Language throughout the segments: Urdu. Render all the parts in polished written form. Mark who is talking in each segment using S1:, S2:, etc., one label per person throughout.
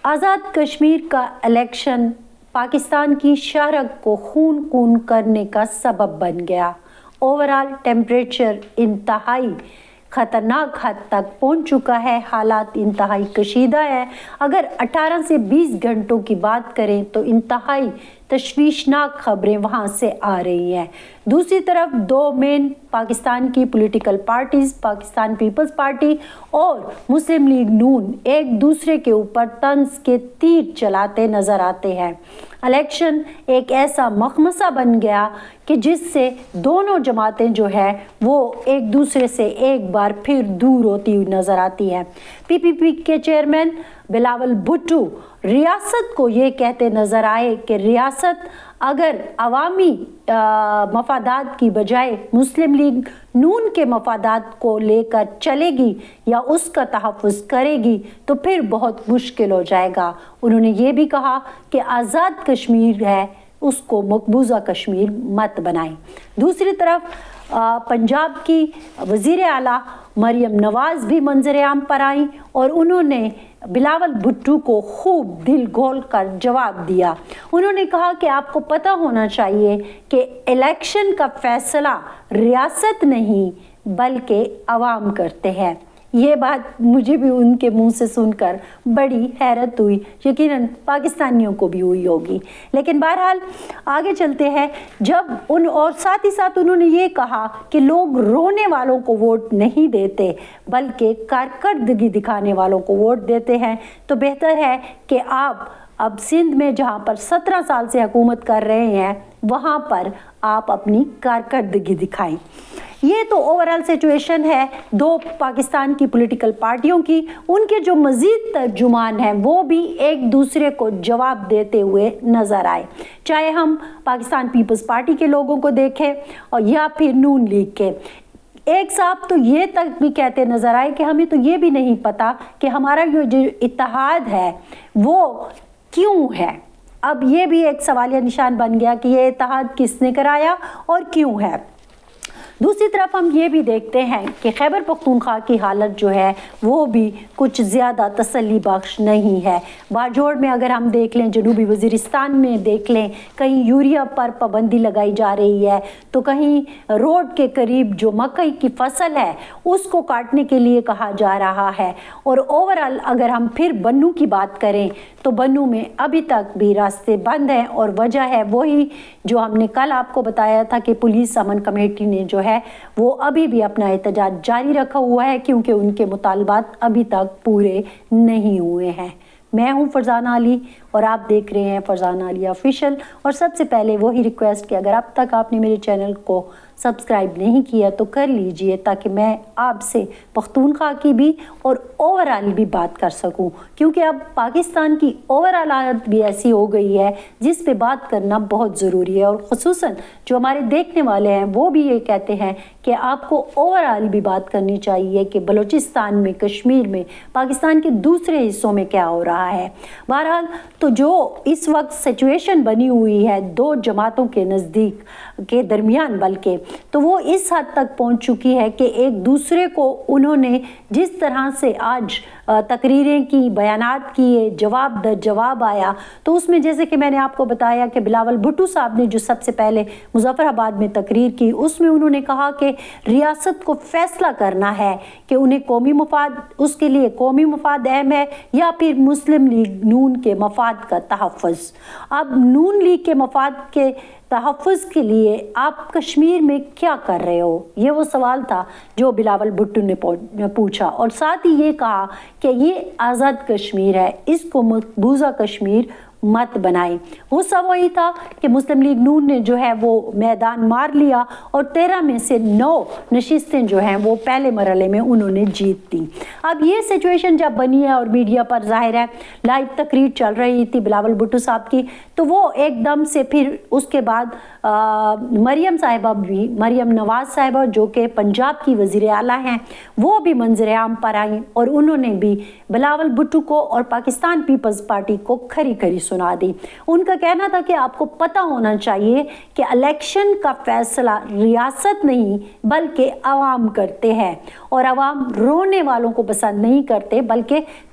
S1: آزاد کشمیر کا الیکشن پاکستان کی شہرک کو خون کرنے کا سبب بن گیا۔ اوورال ٹیمپریچر انتہائی خطرناک حد تک پہنچ چکا ہے، حالات انتہائی کشیدہ ہے۔ اگر 18 سے 20 گھنٹوں کی بات کریں تو انتہائی تشویشناک خبریں وہاں سے آ رہی ہیں۔ دوسری طرف دو مین پاکستان کی political parties, Pakistan Peoples Party اور مسلم لیگ نون، ایک دوسرے کے اوپر طنز کے تیر چلاتے نظر آتے ہیں۔ الیکشن ایک ایسا مخمصہ بن گیا کہ جس سے دونوں جماعتیں جو ہے وہ ایک دوسرے سے ایک بار پھر دور ہوتی ہوئی نظر آتی ہیں۔ پی پی پی کے چیئرمین بلاول بھٹو ریاست کو یہ کہتے نظر آئے کہ ریاست اگر عوامی مفادات کی بجائے مسلم لیگ نون کے مفادات کو لے کر چلے گی یا اس کا تحفظ کرے گی تو پھر بہت مشکل ہو جائے گا۔ انہوں نے یہ بھی کہا کہ آزاد کشمیر ہے، اس کو مقبوضہ کشمیر مت بنائیں۔ دوسری طرف پنجاب کی وزیر اعلیٰ مریم نواز بھی منظر عام پر آئیں اور انہوں نے بلاول بھٹو کو خوب دل کھول کر جواب دیا۔ انہوں نے کہا کہ آپ کو پتہ ہونا چاہیے کہ الیکشن کا فیصلہ ریاست نہیں بلکہ عوام کرتے ہیں۔ یہ بات مجھے بھی ان کے منہ سے سن کر بڑی حیرت ہوئی، یقیناً پاکستانیوں کو بھی ہوئی ہوگی، لیکن بہرحال آگے چلتے ہیں۔ اور ساتھ ہی ساتھ انہوں نے یہ کہا کہ لوگ رونے والوں کو ووٹ نہیں دیتے بلکہ کارکردگی دکھانے والوں کو ووٹ دیتے ہیں، تو بہتر ہے کہ آپ اب سندھ میں جہاں پر 17 سال سے حکومت کر رہے ہیں وہاں پر آپ اپنی کارکردگی دکھائیں۔ یہ تو اوورال سچویشن ہے دو پاکستان کی پولیٹیکل پارٹیوں کی۔ ان کے جو مزید ترجمان ہیں وہ بھی ایک دوسرے کو جواب دیتے ہوئے نظر آئے، چاہے ہم پاکستان پیپلز پارٹی کے لوگوں کو دیکھیں اور یا پھر نون لیگ کے۔ ایک صاحب تو یہ تک بھی کہتے نظر آئے کہ ہمیں تو یہ بھی نہیں پتا کہ ہمارا یہ جو اتحاد ہے وہ کیوں ہے۔ اب یہ بھی ایک سوالیہ نشان بن گیا کہ یہ اتحاد کس نے کرایا اور کیوں ہے۔ دوسری طرف ہم یہ بھی دیکھتے ہیں کہ خیبر پختونخوا کی حالت جو ہے وہ بھی کچھ زیادہ تسلی بخش نہیں ہے۔ باجوڑ میں اگر ہم دیکھ لیں، جنوبی وزیرستان میں دیکھ لیں، کہیں یوریا پر پابندی لگائی جا رہی ہے تو کہیں روڈ کے قریب جو مکئی کی فصل ہے اس کو کاٹنے کے لیے کہا جا رہا ہے۔ اور اوورال اگر ہم پھر بنوں کی بات کریں تو بنوں میں ابھی تک بھی راستے بند ہیں، اور وجہ ہے وہی جو ہم نے کل آپ کو بتایا تھا کہ پولیس امن کمیٹی نے جو ہے وہ ابھی بھی اپنا احتجاج جاری رکھا ہوا ہے کیونکہ ان کے مطالبات ابھی تک پورے نہیں ہوئے ہیں۔ میں ہوں فرزانہ علی اور آپ دیکھ رہے ہیں فرزانہ علی آفیشیل، اور سب سے پہلے وہی ریکویسٹ کہ اگر اب تک آپ نے میرے چینل کو سبسکرائب نہیں کیا تو کر لیجئے تاکہ میں آپ سے پختونخوا کی بھی اور اوورال بھی بات کر سکوں، کیونکہ اب پاکستان کی اوورال حالت بھی ایسی ہو گئی ہے جس پہ بات کرنا بہت ضروری ہے، اور خصوصاً جو ہمارے دیکھنے والے ہیں وہ بھی یہ کہتے ہیں کہ آپ کو اوورال بھی بات کرنی چاہیے کہ بلوچستان میں، کشمیر میں، پاکستان کے دوسرے حصوں میں کیا ہو رہا ہے۔ بہرحال تو جو اس وقت سچویشن بنی ہوئی ہے دو جماعتوں کے نزدیک کے درمیان، بلکہ تو وہ اس حد تک پہنچ چکی ہے کہ ایک دوسرے کو انہوں نے جس طرح سے آج تقریریں کی، بیانات کیے، جواب در جواب آیا، تو اس میں جیسے کہ میں نے آپ کو بتایا کہ بلاول بھٹو صاحب نے جو سب سے پہلے مظفر آباد میں تقریر کی اس میں انہوں نے کہا کہ ریاست کو فیصلہ کرنا ہے کہ انہیں قومی مفاد، اس کے لیے قومی مفاد اہم ہے یا پھر مسلم لیگ نون کے مفاد کا تحفظ۔ اب نون لیگ کے مفاد کے تحفظ کے لیے آپ کشمیر میں کیا کر رہے ہو، یہ وہ سوال تھا جو بلاول بھٹو نے پوچھا، اور ساتھ ہی یہ کہا کہ یہ آزاد کشمیر ہے، اس کو مقبوضہ کشمیر مت بنائیں۔ غصہ وہی تھا کہ مسلم لیگ نون نے جو ہے وہ میدان مار لیا اور 13 میں سے 9 نشستیں جو ہیں وہ پہلے مرحلے میں انہوں نے جیت دی۔ اب یہ سچویشن جب بنی ہے اور میڈیا پر ظاہر ہے لائیو تقریر چل رہی تھی بلاول بھٹو صاحب کی، تو وہ ایک دم سے پھر اس کے بعد مریم نواز صاحبہ جو کہ پنجاب کی وزیر اعلیٰ ہیں وہ بھی منظر عام پر آئیں اور انہوں نے بھی بلاول بھٹو کو اور پاکستان پیپلز پارٹی کو کھری کھری سنا دی۔ ان کا کہنا تھا کہ آپ کو پتہ ہونا چاہیے کہ الیکشن کا فیصلہ ریاست نہیں بلکہ عوام کرتے ہیں، اور عوام رونے والوں کو پسند نہیں کرتے بلکہ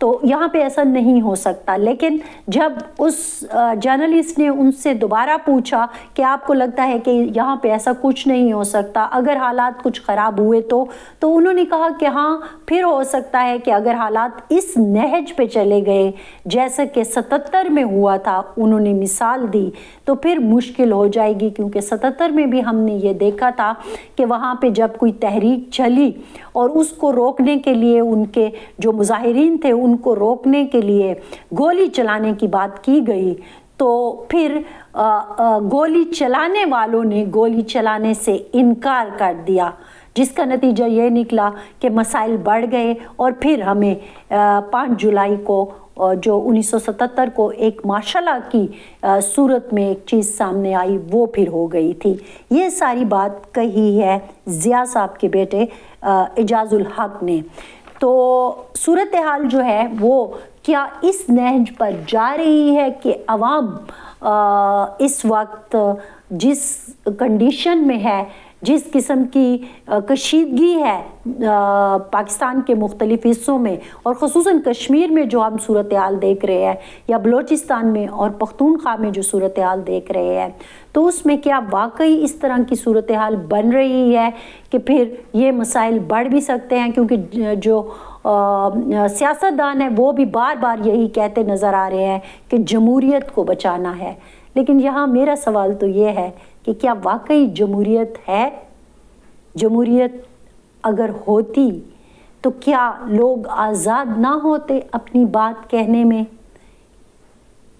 S1: تو یہاں پہ ایسا نہیں ہو سکتا۔ لیکن جب اس جرنلسٹ نے ان سے دوبارہ پوچھا کہ آپ کو لگتا ہے کہ یہاں پہ ایسا کچھ نہیں ہو سکتا اگر حالات کچھ خراب ہوئے تو انہوں نے کہا کہ ہاں پھر ہو سکتا ہے کہ اگر حالات اس نہج پہ چلے گئے جیسا کہ 77 میں ہوا تھا، انہوں نے مثال دی، تو پھر مشکل ہو جائے گی، کیونکہ 77 میں بھی ہم نے یہ دیکھا تھا کہ وہاں پہ جب کوئی تحریک چلی اور اس کو روکنے کے لیے ان کے جو مظاہرین تھے ان کو روکنے کے لیے گولی چلانے کی بات کی گئی، تو پھر گولی چلانے والوں نے گولی چلانے سے انکار کر دیا، جس کا نتیجہ یہ نکلا کہ مسائل بڑھ گئے اور پھر ہمیں 5 جولائی کو جو 1977 کو ایک مارشل لا کی صورت میں ایک چیز سامنے آئی وہ پھر ہو گئی تھی۔ یہ ساری بات کہی ہے ضیاء صاحب کے بیٹے اعجاز الحق نے۔ تو صورتحال جو ہے وہ کیا اس نہج پر جا رہی ہے کہ عوام اس وقت جس کنڈیشن میں ہے، جس قسم کی کشیدگی ہے پاکستان کے مختلف حصوں میں اور خصوصاً کشمیر میں جو ہم صورتحال دیکھ رہے ہیں، یا بلوچستان میں اور پختونخوا میں جو صورتحال دیکھ رہے ہیں، تو اس میں کیا واقعی اس طرح کی صورتحال بن رہی ہے کہ پھر یہ مسائل بڑھ بھی سکتے ہیں؟ کیونکہ جو سیاستدان ہیں وہ بھی بار بار یہی کہتے نظر آ رہے ہیں کہ جمہوریت کو بچانا ہے، لیکن یہاں میرا سوال تو یہ ہے کہ کیا واقعی جمہوریت ہے؟ جمہوریت اگر ہوتی تو کیا لوگ آزاد نہ ہوتے اپنی بات کہنے میں؟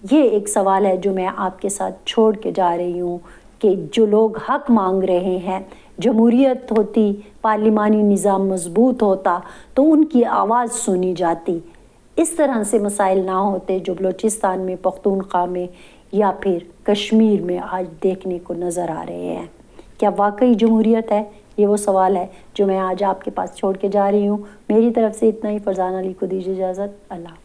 S1: یہ ایک سوال ہے جو میں آپ کے ساتھ چھوڑ کے جا رہی ہوں کہ جو لوگ حق مانگ رہے ہیں، جمہوریت ہوتی، پارلیمانی نظام مضبوط ہوتا تو ان کی آواز سنی جاتی، اس طرح سے مسائل نہ ہوتے جو بلوچستان میں، پختونخوا میں یا پھر کشمیر میں آج دیکھنے کو نظر آ رہے ہیں۔ کیا واقعی جمہوریت ہے؟ یہ وہ سوال ہے جو میں آج آپ کے پاس چھوڑ کے جا رہی ہوں۔ میری طرف سے اتنا ہی، فرزانہ علی کو دیجیے اجازت۔ اللہ